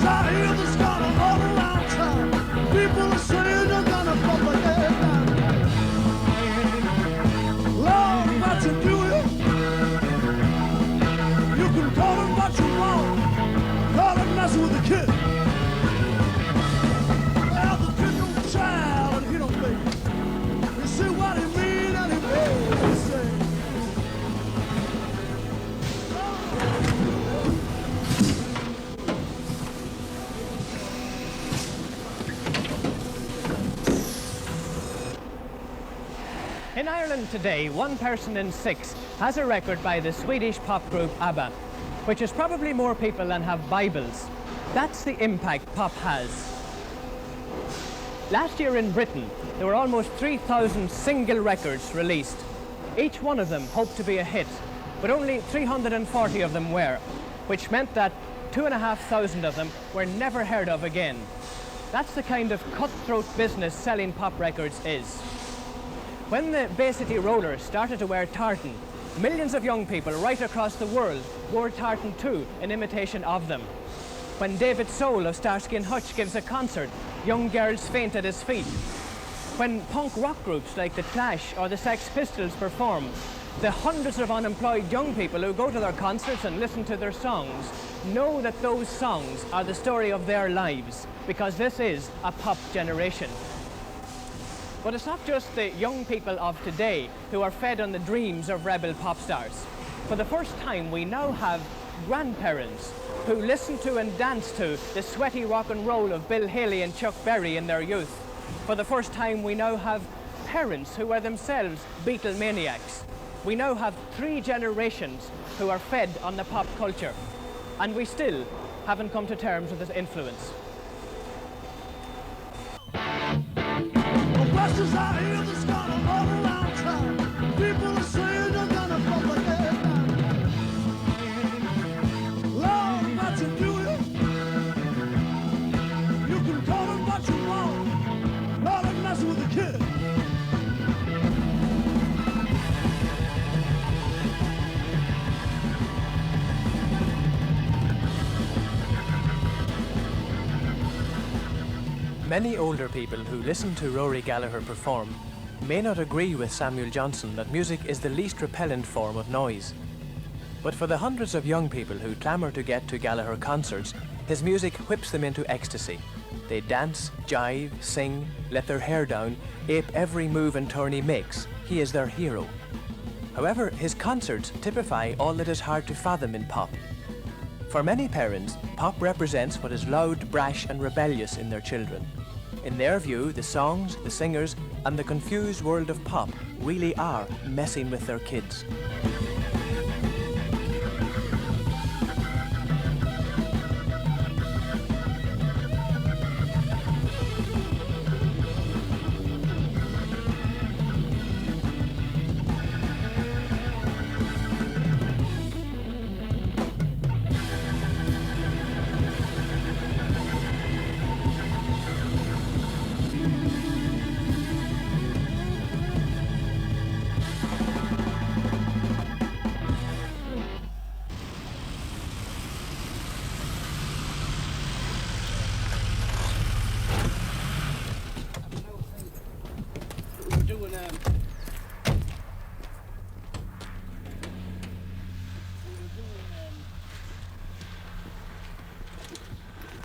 voices I hear that's gonna all around town. People are saying they're gonna pop their head down. Lord, what you doing? You can call him what you want. Call him Messin With The Kids. Well, the kid don't child and he don't baby. You see what he mean and he may say. In Ireland today, 1 person in 6 has a record by the Swedish pop group ABBA, which is probably more people than have Bibles. That's the impact pop has. Last year in Britain, there were almost 3,000 single records released. Each one of them hoped to be a hit, but only 340 of them were, which meant that 2,500 of them were never heard of again. That's the kind of cutthroat business selling pop records is. When the Bay City Rollers started to wear tartan, millions of young people right across the world wore tartan too in imitation of them. When David Soul of Starsky and Hutch gives a concert, young girls faint at his feet. When punk rock groups like The Clash or the Sex Pistols perform, the hundreds of unemployed young people who go to their concerts and listen to their songs know that those songs are the story of their lives, because this is a pop generation. But it's not just the young people of today who are fed on the dreams of rebel pop stars. For the first time, we now have grandparents who listen to and dance to the sweaty rock and roll of Bill Haley and Chuck Berry in their youth. For the first time, we now have parents who are themselves Beatle maniacs. We now have 3 generations who are fed on the pop culture. And we still haven't come to terms with its influence. Voices I hear that's gonna all around town. People are saying they're gonna pop their head down. Lord, what you doing? You can call him what you want. Call him Messin With The Kids. Many older people who listen to Rory Gallagher perform may not agree with Samuel Johnson that music is the least repellent form of noise. But for the hundreds of young people who clamour to get to Gallagher concerts, his music whips them into ecstasy. They dance, jive, sing, let their hair down, ape every move and turn he makes. He is their hero. However, his concerts typify all that is hard to fathom in pop. For many parents, pop represents what is loud, brash and rebellious in their children. In their view, the songs, the singers and the confused world of pop really are messing with their kids.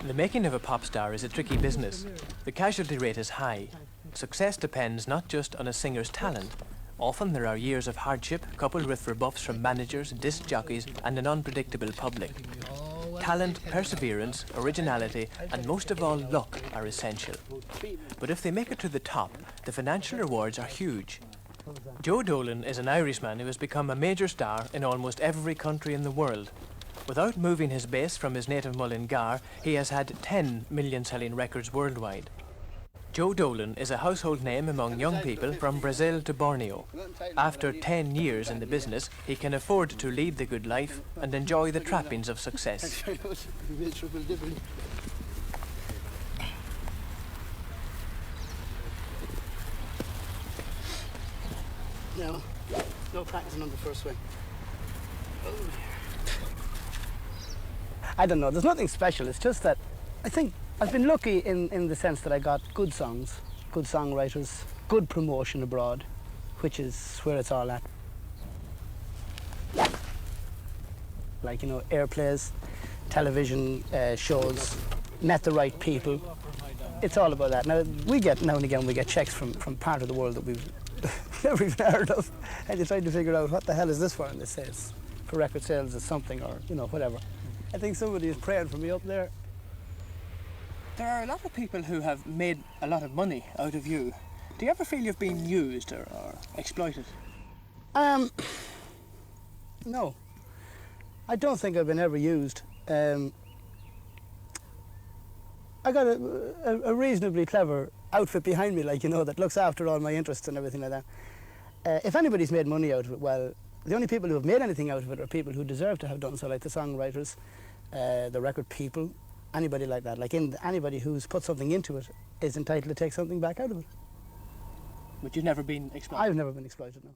The making of a pop star is a tricky business. The casualty rate is high. Success depends not just on a singer's talent. Often there are years of hardship coupled with rebuffs from managers, disc jockeys and an unpredictable public. Talent, perseverance, originality and most of all luck are essential. But if they make it to the top, the financial rewards are huge. Joe Dolan is an Irishman who has become a major star in almost every country in the world. Without moving his base from his native Mullingar, he has had 10 million-selling records worldwide. Joe Dolan is a household name among young people from Brazil to Borneo. After 10 years in the business, he can afford to lead the good life and enjoy the trappings of success. No practicing on the first swing. I don't know, there's nothing special, it's just that I think I've been lucky in the sense that I got good songs, good songwriters, good promotion abroad, which is where it's all at. Like, you know, airplays, television shows, met the right people. It's all about that. Now and again we get checks from part of the world that we've never even heard of, and you're trying to figure out what the hell is this for, and they say it's for record sales or something, or you know, whatever. I think somebody is praying for me up there. There are a lot of people who have made a lot of money out of you. Do you ever feel you've been used or exploited? No. I don't think I've been ever used. I got a reasonably clever outfit behind me, like, you know, that looks after all my interests and everything like that. If anybody's made money out of it, well, the only people who have made anything out of it are people who deserve to have done so, like the songwriters, the record people, anybody like that. Like anybody who's put something into it is entitled to take something back out of it. But you've never been exploited? I've never been exploited, no.